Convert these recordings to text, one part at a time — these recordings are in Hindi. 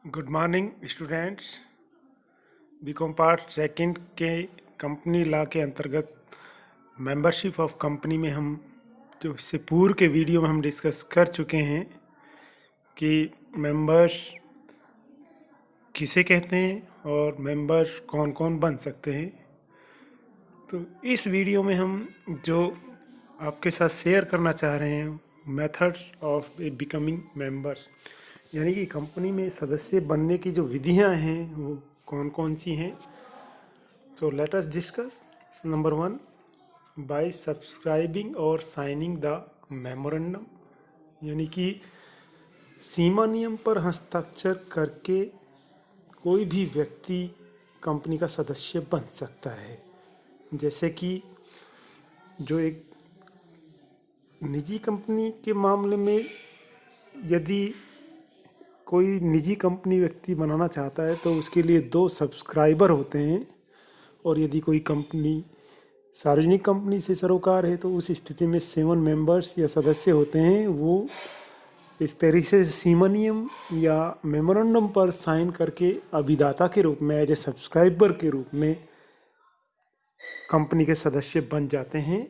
Good morning students. BCom part second के कंपनी लॉ के अंतर्गत मेंबरशिप ऑफ कंपनी में हम जो इससे पूर्व के वीडियो में हम डिस्कस कर चुके हैं कि मेंबर्स किसे कहते हैं और मेंबर्स कौन कौन बन सकते हैं। तो इस वीडियो में हम जो आपके साथ शेयर करना चाह रहे हैं मेथड्स ऑफ बिकमिंग मेंबर्स, यानी कि कंपनी में सदस्य बनने की जो विधियां हैं वो कौन कौन सी हैं। तो let us discuss. Number 1, bye subscribing और साइनिंग द मेमोरेंडम, यानी कि सीमा नियम पर हस्ताक्षर करके कोई भी व्यक्ति कंपनी का सदस्य बन सकता है। जैसे कि जो एक निजी कंपनी के मामले में यदि कोई निजी कंपनी व्यक्ति बनाना चाहता है तो उसके लिए 2 सब्सक्राइबर होते हैं, और यदि कोई कंपनी सार्वजनिक कंपनी से सरोकार है तो उस स्थिति में 7 मेंबर्स या सदस्य होते हैं। वो इस तरीके से सीमा नियम या मेमोरेंडम पर साइन करके अभिदाता के रूप में एज ए सब्सक्राइबर के रूप में कंपनी के सदस्य बन जाते हैं।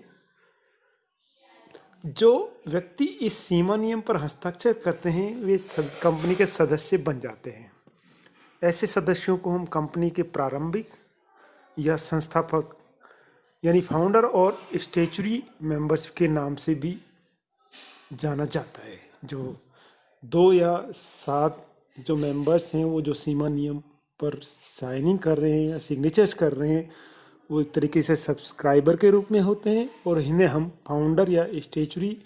जो व्यक्ति इस सीमा नियम पर हस्ताक्षर करते हैं वे कंपनी के सदस्य बन जाते हैं। ऐसे सदस्यों को हम कंपनी के प्रारंभिक या संस्थापक यानी फाउंडर और स्टैच्यूटरी मेंबर्स के नाम से भी जाना जाता है। जो 2 या 7 जो मेंबर्स हैं वो जो सीमा नियम पर साइनिंग कर रहे हैं या सिग्नेचर्स कर रहे हैं वो एक तरीके से सब्सक्राइबर के रूप में होते हैं, और इन्हें हम फाउंडर या स्टैच्यूटरी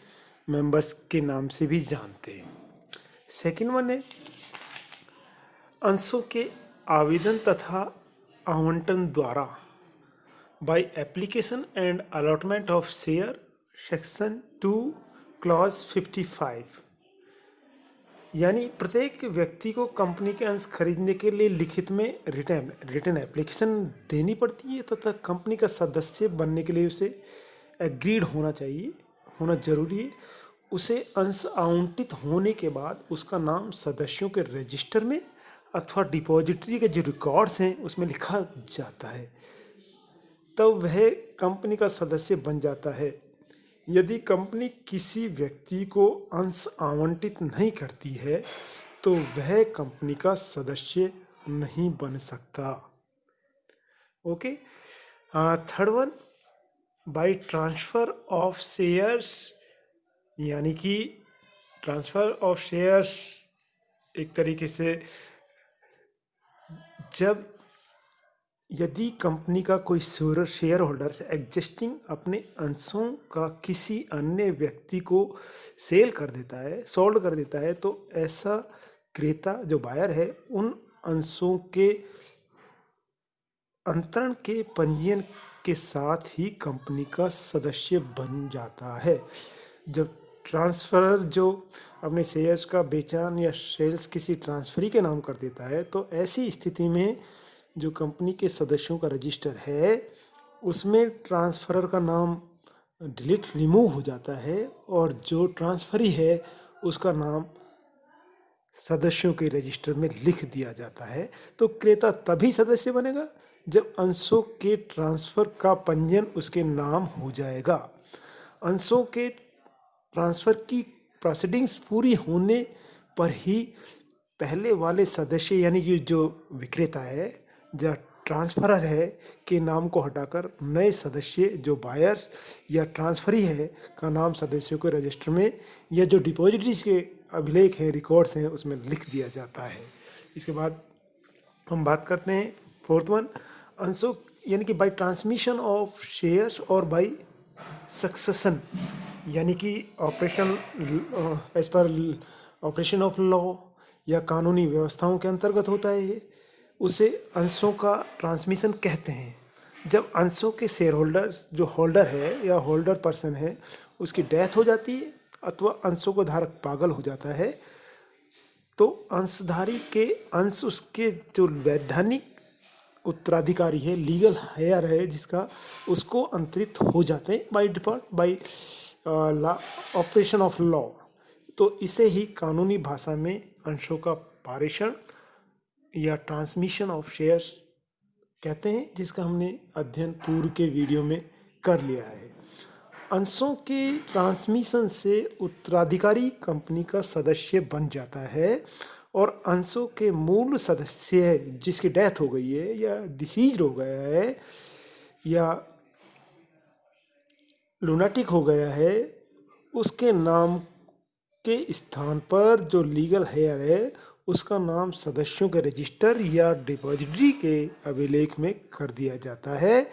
मेंबर्स के नाम से भी जानते हैं। सेकंड वन है अंशों के आवेदन तथा आवंटन द्वारा by application and allotment of share, section 2 clause 55, यानी प्रत्येक व्यक्ति को कंपनी के अंश खरीदने के लिए लिखित में रिटर्न एप्लीकेशन देनी पड़ती है तथा कंपनी का सदस्य बनने के लिए उसे एग्रीड होना जरूरी है। उसे अंश आवंटित होने के बाद उसका नाम सदस्यों के रजिस्टर में अथवा डिपॉजिटरी के जो रिकॉर्ड्स हैं उसमें लिखा जाता है, तब वह कंपनी का सदस्य बन जाता है। यदि कंपनी किसी व्यक्ति को अंश आवंटित नहीं करती है तो वह कंपनी का सदस्य नहीं बन सकता। Okay. Third one, by transfer of shares, यानी कि ट्रांसफर ऑफ शेयर्स एक तरीके से जब यदि कंपनी का कोई शेयर होल्डर एग्जिस्टिंग अपने अंशों का किसी अन्य व्यक्ति को सोल्ड कर देता है तो ऐसा क्रेता जो बायर है उन अंशों के अंतरण के पंजीयन के साथ ही कंपनी का सदस्य बन जाता है। जब ट्रांसफरर जो अपने शेयर्स का बेचान या शेयर्स किसी ट्रांसफरी के नाम कर देता है तो ऐसी स्थिति में जो कंपनी के सदस्यों का रजिस्टर है उसमें ट्रांसफरर का नाम रिमूव हो जाता है, और जो ट्रांसफरी है उसका नाम सदस्यों के रजिस्टर में लिख दिया जाता है। तो क्रेता तभी सदस्य बनेगा जब अंशों के ट्रांसफर का पंजीयन उसके नाम हो जाएगा। अंशों के ट्रांसफर की प्रोसीडिंग्स पूरी होने पर ही पहले वाले सदस्य यानी कि जो विक्रेता है या ट्रांसफरर है के नाम को हटाकर नए सदस्य जो बायर्स या ट्रांसफरी है का नाम सदस्यों के रजिस्टर में या जो डिपॉजिटरीज के अभिलेख हैं रिकॉर्ड्स हैं उसमें लिख दिया जाता है। इसके बाद हम बात करते हैं फोर्थ वन, अंशों यानी कि बाय ट्रांसमिशन ऑफ शेयर्स और बाय सक्सेशन, यानी कि ऑपरेशन एज पर ऑपरेशन ऑफ लॉ या कानूनी व्यवस्थाओं के अंतर्गत होता है ये, उसे अंशों का ट्रांसमिशन कहते हैं। जब अंशों के शेयर होल्डर्स जो होल्डर है या होल्डर पर्सन है उसकी डेथ हो जाती है अथवा अंशों को धारक पागल हो जाता है तो अंशधारी के अंश उसके जो वैधानिक उत्तराधिकारी है, लीगल हायर है जिसका, उसको अंतरित हो जाते हैं by default by operation of law. तो इसे ही कानूनी भाषा में अंशों का पारेषण या ट्रांसमिशन ऑफ शेयर्स कहते हैं, जिसका हमने अध्ययन पूर्व के वीडियो में कर लिया है। अंशों के ट्रांसमिशन से उत्तराधिकारी कंपनी का सदस्य बन जाता है और अंशों के मूल सदस्य जिसकी डेथ हो गई है या डिसीज हो गया है या लुनाटिक हो गया है, उसके नाम के स्थान पर जो लीगल हेयर है उसका नाम सदस्यों के रजिस्टर या डिपॉजिटरी के अभिलेख में कर दिया जाता है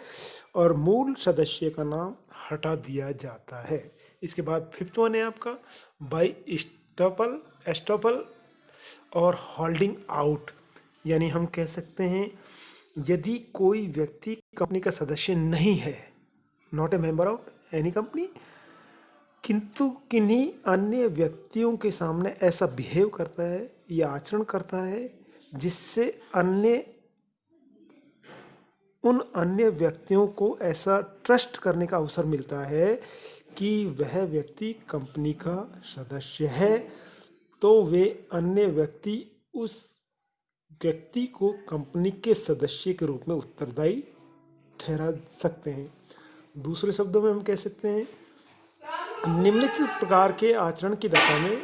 और मूल सदस्य का नाम हटा दिया जाता है। इसके बाद फिफ्थ वन है आपका बाय एस्टॉपल और होल्डिंग आउट, यानी हम कह सकते हैं यदि कोई व्यक्ति कंपनी का सदस्य नहीं है, not a member of any company, किंतु किन्हीं अन्य व्यक्तियों के सामने ऐसा बिहेव करता है या आचरण करता है जिससे उन अन्य व्यक्तियों को ऐसा ट्रस्ट करने का अवसर मिलता है कि वह व्यक्ति कंपनी का सदस्य है, तो वे अन्य व्यक्ति उस व्यक्ति को कंपनी के सदस्य के रूप में उत्तरदायी ठहरा सकते हैं। दूसरे शब्दों में हम कह सकते हैं निम्नलिखित प्रकार के आचरण की दशा में,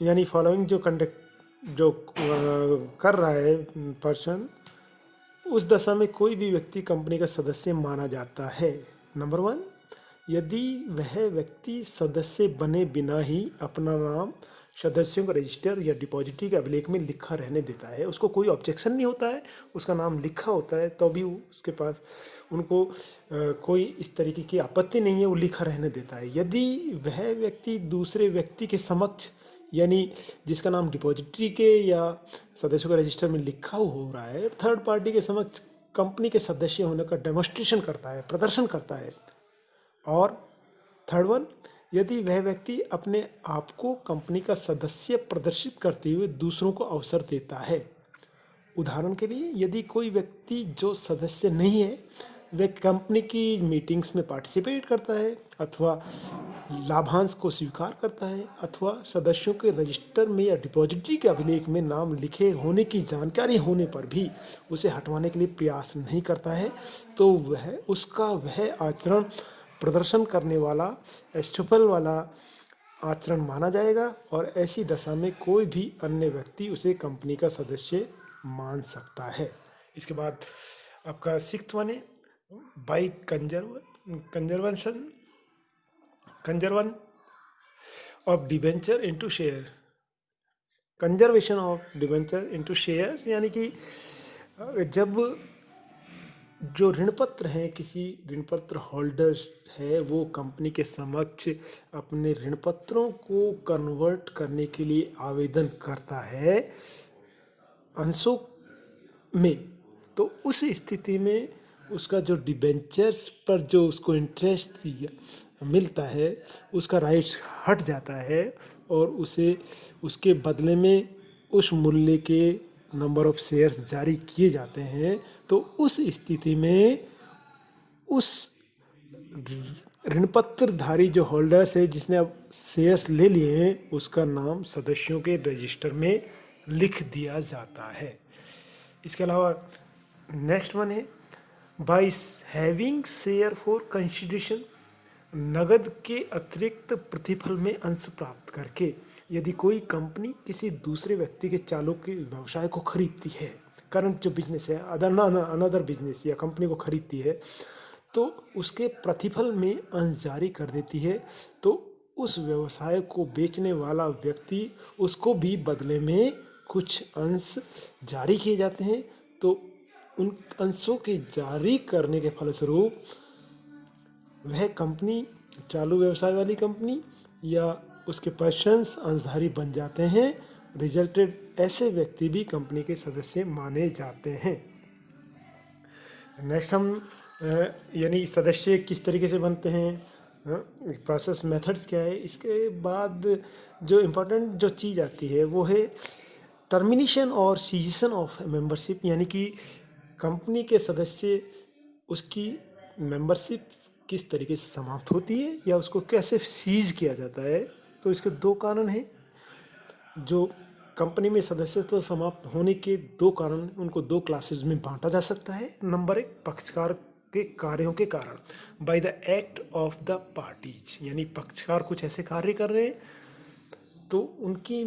यानी फॉलोइंग जो कर रहा है पर्सन, उस दशा में कोई भी व्यक्ति कंपनी का सदस्य माना जाता है। नंबर 1, यदि वह व्यक्ति सदस्य बने बिना ही अपना नाम सदस्यों का रजिस्टर या डिपॉजिटरी के अभिलेख में लिखा रहने देता है, उसको कोई ऑब्जेक्शन नहीं होता है, उसका नाम लिखा होता है तो भी उसके पास उनको कोई इस तरीके की आपत्ति नहीं है, वो लिखा रहने देता है। यदि वह व्यक्ति दूसरे व्यक्ति के समक्ष, यानी जिसका नाम डिपॉजिटरी के या सदस्यों के रजिस्टर में लिखा हो रहा है, थर्ड पार्टी के समक्ष कंपनी के सदस्य होने का डेमोन्स्ट्रेशन करता है, प्रदर्शन करता है। और थर्ड वन, यदि वह व्यक्ति अपने आप को कंपनी का सदस्य प्रदर्शित करते हुए दूसरों को अवसर देता है। उदाहरण के लिए, यदि कोई व्यक्ति जो सदस्य नहीं है वह कंपनी की मीटिंग्स में पार्टिसिपेट करता है अथवा लाभांश को स्वीकार करता है अथवा सदस्यों के रजिस्टर में या डिपॉजिटरी के अभिलेख में नाम लिखे होने की जानकारी होने पर भी उसे हटवाने के लिए प्रयास नहीं करता है, तो वह आचरण प्रदर्शन करने वाला एस्टॉपल वाला आचरण माना जाएगा और ऐसी दशा में कोई भी अन्य व्यक्ति उसे कंपनी का सदस्य मान सकता है। इसके बाद आपका सिक्स्थ वन है by conversion of debenture into share. Conservation of debenture into share, यानी कि जब जो ऋणपत्र हैं, किसी ऋणपत्र होल्डर है, वो कंपनी के समक्ष अपने ऋणपत्रों को कन्वर्ट करने के लिए आवेदन करता है अंशों में, तो उस स्थिति में उसका जो डिबेंचर्स पर जो उसको इंटरेस्ट मिलता है उसका राइट्स हट जाता है और उसे उसके बदले में उस मूल्य के नंबर ऑफ शेयर्स जारी किए जाते हैं। तो उस स्थिति में उस ऋणपत्रधारी जो होल्डर्स है जिसने अब शेयर्स ले लिए हैं, उसका नाम सदस्यों के रजिस्टर में लिख दिया जाता है। इसके अलावा नेक्स्ट वन है by having share for consideration, नगद के अतिरिक्त प्रतिफल में अंश प्राप्त करके। यदि कोई कंपनी किसी दूसरे व्यक्ति के चालू के व्यवसाय को खरीदती है, करंट जो बिजनेस है अनदर बिजनेस या कंपनी को खरीदती है, तो उसके प्रतिफल में अंश जारी कर देती है, तो उस व्यवसाय को बेचने वाला व्यक्ति उसको भी बदले में कुछ अंश जारी किए जाते हैं। तो उन अंशों के जारी करने के फलस्वरूप वह कंपनी चालू व्यवसाय वाली कंपनी या उसके पर्सन्स अंशधारी बन जाते हैं। रिजल्टेड ऐसे व्यक्ति भी कंपनी के सदस्य माने जाते हैं। नेक्स्ट हम यानी सदस्य किस तरीके से बनते हैं, प्रोसेस मेथड्स क्या है। इसके बाद जो इम्पोर्टेंट जो चीज़ आती है वो है टर्मिनेशन और सीजेशन ऑफ मेंबरशिप, यानी कि कंपनी के सदस्य उसकी मेंबरशिप किस तरीके से समाप्त होती है या उसको कैसे सीज किया जाता है। तो इसके दो कारण हैं। जो कंपनी में सदस्यता समाप्त होने के दो कारण, उनको दो क्लासेस में बांटा जा सकता है। नंबर एक, पक्षकार के कार्यों के कारण, by the act of the parties, यानी पक्षकार कुछ ऐसे कार्य कर रहे हैं तो उनकी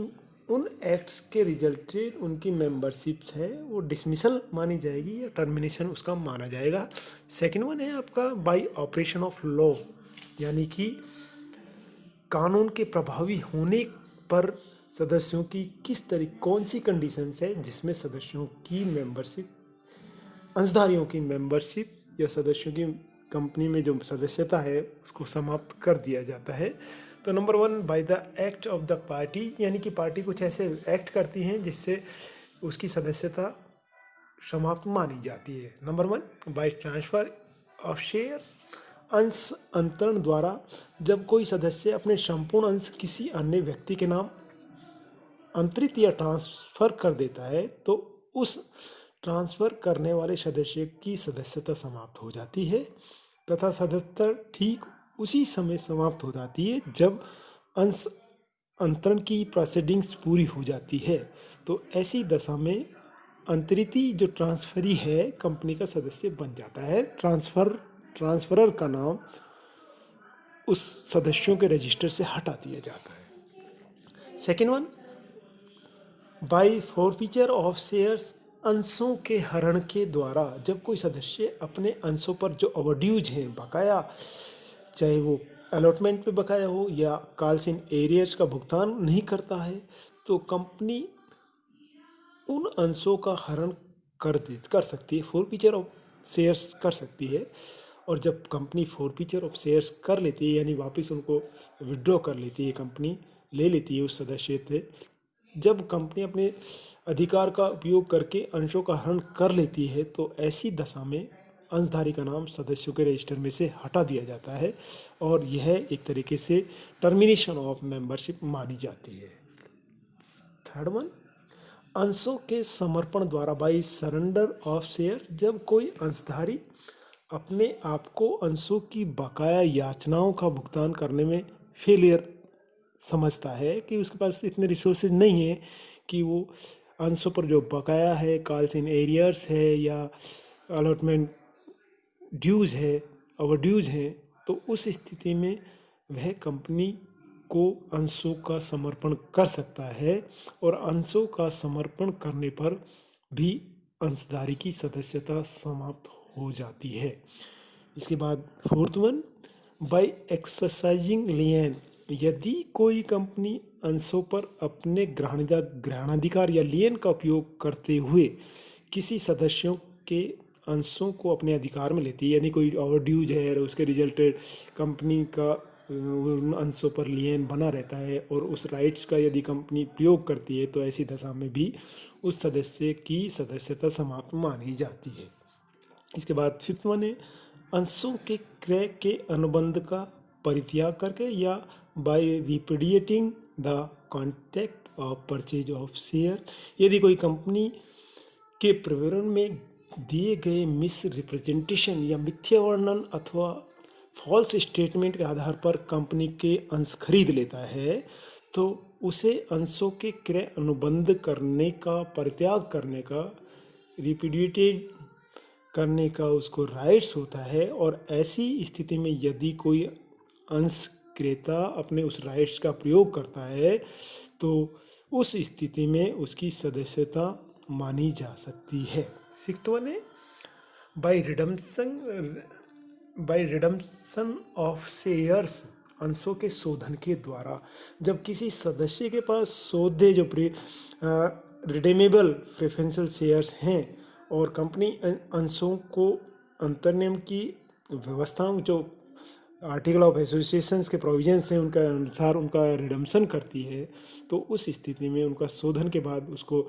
उन एक्ट्स के रिजल्टेड उनकी मेंबरशिप है वो डिसमिसल मानी जाएगी या टर्मिनेशन उसका माना जाएगा। सेकंड वन है आपका बाय ऑपरेशन ऑफ लॉ, यानी कि कानून के प्रभावी होने पर सदस्यों की कौन सी कंडीशंस है जिसमें सदस्यों की मेंबरशिप, अंशधारियों की मेंबरशिप या सदस्यों की कंपनी में जो सदस्यता है उसको समाप्त कर दिया जाता है। तो number one, by the act of the party, यानी कि पार्टी कुछ ऐसे एक्ट करती हैं जिससे उसकी सदस्यता समाप्त मानी जाती है। Number one, by transfer of shares, अंश अंतरण द्वारा, जब कोई सदस्य अपने संपूर्ण अंश किसी अन्य व्यक्ति के नाम अंतरित या ट्रांसफर कर देता है तो उस ट्रांसफर करने वाले सदस्य की सदस्यता समाप्त हो जाती है तथा सदस्यता ठीक उसी समय समाप्त हो जाती है जब अंश अंतरण की प्रोसीडिंग्स पूरी हो जाती है। तो ऐसी दशा में अंतरिती जो ट्रांसफरी है कंपनी का सदस्य बन जाता है। ट्रांसफरर का नाम उस सदस्यों के रजिस्टर से हटा दिया जाता है। Second one, by forfeiture of shares, अंशों के हरण के द्वारा, जब कोई सदस्य अपने अंशों पर जो ओवरड्यूज हैं, बकाया, चाहे वो अलॉटमेंट पे बकाया हो या कॉल्स इन एरियर्स का भुगतान नहीं करता है तो कंपनी उन अंशों का हरण कर सकती है, फॉरफीचर ऑफ शेयर्स कर सकती है। और जब कंपनी फॉरफीचर ऑफ शेयर्स कर लेती है यानी वापस उनको विड्रॉ कर लेती है, कंपनी ले लेती है उस सदस्य से, जब कंपनी अपने अधिकार का उपयोग करके अंशों का हरण कर लेती है तो ऐसी दशा में अंशधारी का नाम सदस्यों के रजिस्टर में से हटा दिया जाता है और यह एक तरीके से टर्मिनेशन ऑफ मेंबरशिप मानी जाती है। थर्ड वन, अंशों के समर्पण द्वारा, बाय सरेंडर ऑफ शेयर, जब कोई अंशधारी अपने आप को अंशों की बकाया याचनाओं का भुगतान करने में फेलियर समझता है कि उसके पास इतने रिसोर्सेज नहीं है कि वो अंशों पर जो बकाया है, कॉल्स इन एरियर्स है या अलॉटमेंट ड्यूज है, ओवरड्यूज हैं, तो उस स्थिति में वह कंपनी को अंशों का समर्पण कर सकता है और अंशों का समर्पण करने पर भी अंशधारी की सदस्यता समाप्त हो जाती है। इसके बाद फोर्थ वन, बाय एक्सरसाइजिंग लियन, यदि कोई कंपनी अंशों पर अपने ग्रहणाधिकार या लियन का उपयोग करते हुए किसी सदस्यों के अंशों को अपने अधिकार में लेती है, यानी कोई ओवरड्यूज है और उसके रिजल्टेड कंपनी का उन अंशों पर लियन बना रहता है और उस राइट्स का यदि कंपनी प्रयोग करती है तो ऐसी दशा में भी उस सदस्य की सदस्यता समाप्त मानी जाती है। इसके बाद फिफ्थ वन है, अंशों के क्रय के अनुबंध का परित्याग करके या by repudiating the contract of purchase of share, यदि कोई कंपनी के प्रविवरण में दिए गए मिस रिप्रेजेंटेशन या मिथ्या वर्णन अथवा फॉल्स स्टेटमेंट के आधार पर कंपनी के अंश खरीद लेता है तो उसे अंशों के क्रय अनुबंध करने का, परित्याग करने का, रिपुडिएटेड करने का उसको राइट्स होता है। और ऐसी स्थिति में यदि कोई अंश क्रेता अपने उस राइट्स का प्रयोग करता है तो उस स्थिति में उसकी सदस्यता मानी जा सकती है। सिक्स्थ वन है, बाय रिडम्पशन ऑफ शेयर्स, अंशों के शोधन के द्वारा, जब किसी सदस्य के पास शोधे जो रिडीमेबल प्रेफरेंशियल शेयर्स हैं और कंपनी अंशों को अंतर्नियम की व्यवस्थाओं, जो आर्टिकल ऑफ एसोसिएशंस के प्रोविजंस हैं उनका अनुसार उनका रिडम्पशन करती है, तो उस स्थिति में उनका शोधन के बाद उसको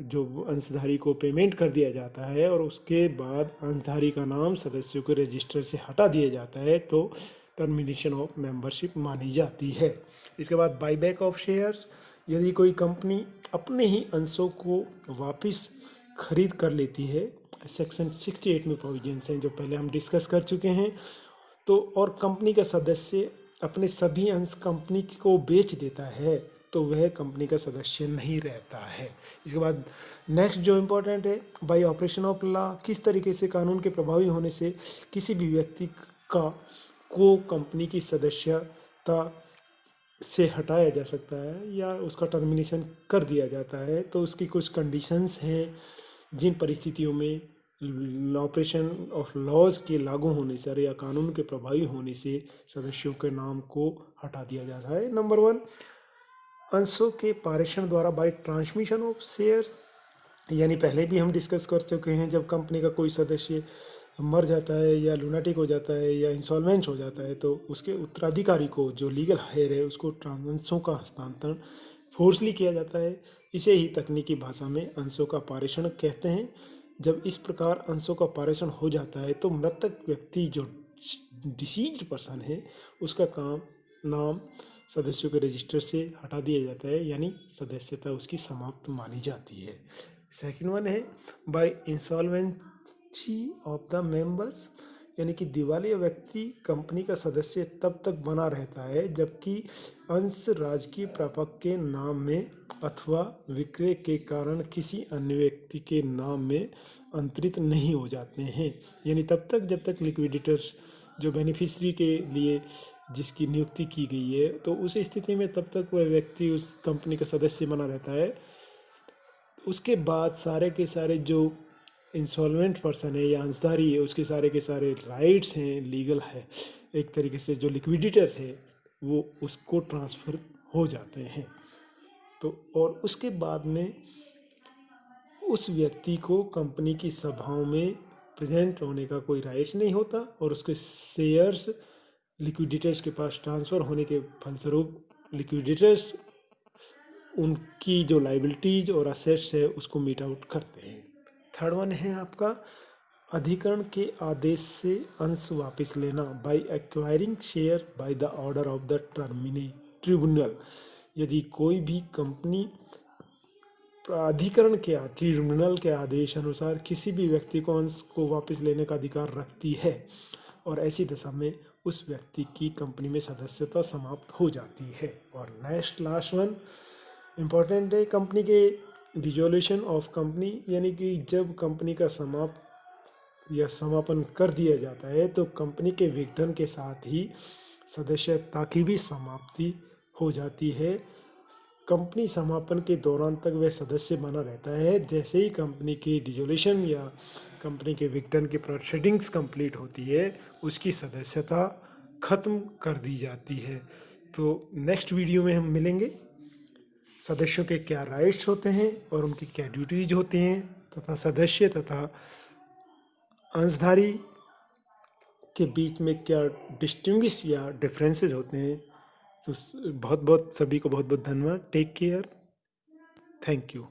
जो अंशधारी को पेमेंट कर दिया जाता है और उसके बाद अंशधारी का नाम सदस्यों के रजिस्टर से हटा दिया जाता है तो टर्मिनेशन ऑफ मेंबरशिप मानी जाती है। इसके बाद बाईबैक ऑफ शेयर्स, यदि कोई कंपनी अपने ही अंशों को वापस खरीद कर लेती है, सेक्शन 68 में प्रोविजंस हैं जो पहले हम डिस्कस कर चुके हैं, तो और कंपनी का सदस्य अपने सभी अंश कंपनी को बेच देता है तो वह कंपनी का सदस्य नहीं रहता है। इसके बाद नेक्स्ट जो इम्पोर्टेंट है, बाय ऑपरेशन ऑफ लॉ, किस तरीके से कानून के प्रभावी होने से किसी भी व्यक्ति का को कंपनी की सदस्यता से हटाया जा सकता है या उसका टर्मिनेशन कर दिया जाता है। तो उसकी कुछ कंडीशंस हैं जिन परिस्थितियों में ऑपरेशन ऑफ लॉज के लागू होने से या कानून के प्रभावी होने से सदस्यों के नाम को हटा दिया जाता है। नंबर 1, अंशों के पारेषण द्वारा बाय ट्रांसमिशन ऑफ शेयर्स, यानी पहले भी हम डिस्कस कर चुके हैं, जब कंपनी का कोई सदस्य मर जाता है या लुनाटिक हो जाता है या इंसॉल्वेंट हो जाता है तो उसके उत्तराधिकारी को, जो लीगल हायर है, उसको अंशों का हस्तांतरण फोर्सली किया जाता है। इसे ही तकनीकी भाषा में अंशों का पारेषण कहते हैं। जब इस प्रकार अंशों का पारेषण हो जाता है तो मृतक व्यक्ति, जो डिसीज्ड पर्सन है, उसका नाम सदस्यों के रजिस्टर से हटा दिया जाता है, यानी सदस्यता उसकी समाप्त मानी जाती है। सेकंड वन है by insolvency of the members, यानी कि दिवालिया व्यक्ति कंपनी का सदस्य तब तक बना रहता है जबकि अंश राजकीय प्रापक के नाम में अथवा विक्रय के कारण किसी अन्य व्यक्ति के नाम में अंतरित नहीं हो जाते हैं। यानी तब तक जब तक लिक्विडेटर्स, जो बेनिफिशरी के लिए जिसकी नियुक्ति की गई है, तो उस स्थिति में तब तक वह व्यक्ति उस कंपनी का सदस्य बना रहता है। उसके बाद सारे के सारे जो इंसॉल्वेंट पर्सन है या अंशधारी है, उसके सारे के सारे राइट्स हैं, लीगल है, एक तरीके से जो लिक्विडेटर्स है वो उसको ट्रांसफ़र हो जाते हैं। तो और उसके बाद में उस व्यक्ति को कंपनी की सभाओं में प्रेजेंट होने का कोई राइट्स नहीं होता और उसके शेयर्स लिक्विडेटर्स के पास ट्रांसफ़र होने के फलस्वरूप लिक्विडेटर्स उनकी जो लाइबिलिटीज और असेट्स है उसको मीट आउट करते हैं। थर्ड वन है आपका अधिकरण के आदेश से अंश वापस लेना, by acquiring share by the order of the tribunal. यदि कोई भी कंपनी प्राधिकरण के ट्रिब्यूनल के आदेश अनुसार किसी भी व्यक्ति को अंश को वापस लेने का अधिकार रखती है और ऐसी दशा में उस व्यक्ति की कंपनी में सदस्यता समाप्त हो जाती है। और नेक्स्ट लास्ट वन इम्पॉर्टेंट है, कंपनी के डिसोल्यूशन ऑफ कंपनी, यानी कि जब कंपनी का समापन कर दिया जाता है तो कंपनी के विघटन के साथ ही सदस्यता की भी समाप्ति हो जाती है। कंपनी समापन के दौरान तक वह सदस्य बना रहता है। जैसे ही कंपनी की डिसोल्यूशन या कंपनी के विघटन की प्रोसीडिंग्स कंप्लीट होती है, उसकी सदस्यता खत्म कर दी जाती है। तो नेक्स्ट वीडियो में हम मिलेंगे, सदस्यों के क्या राइट्स होते हैं और उनकी क्या ड्यूटीज होती हैं तथा सदस्य तथा अंशधारी के बीच में क्या डिस्टिंग्विश या डिफरेंसेस होते हैं। तो बहुत बहुत सभी को बहुत बहुत धन्यवाद। Take care, thank you.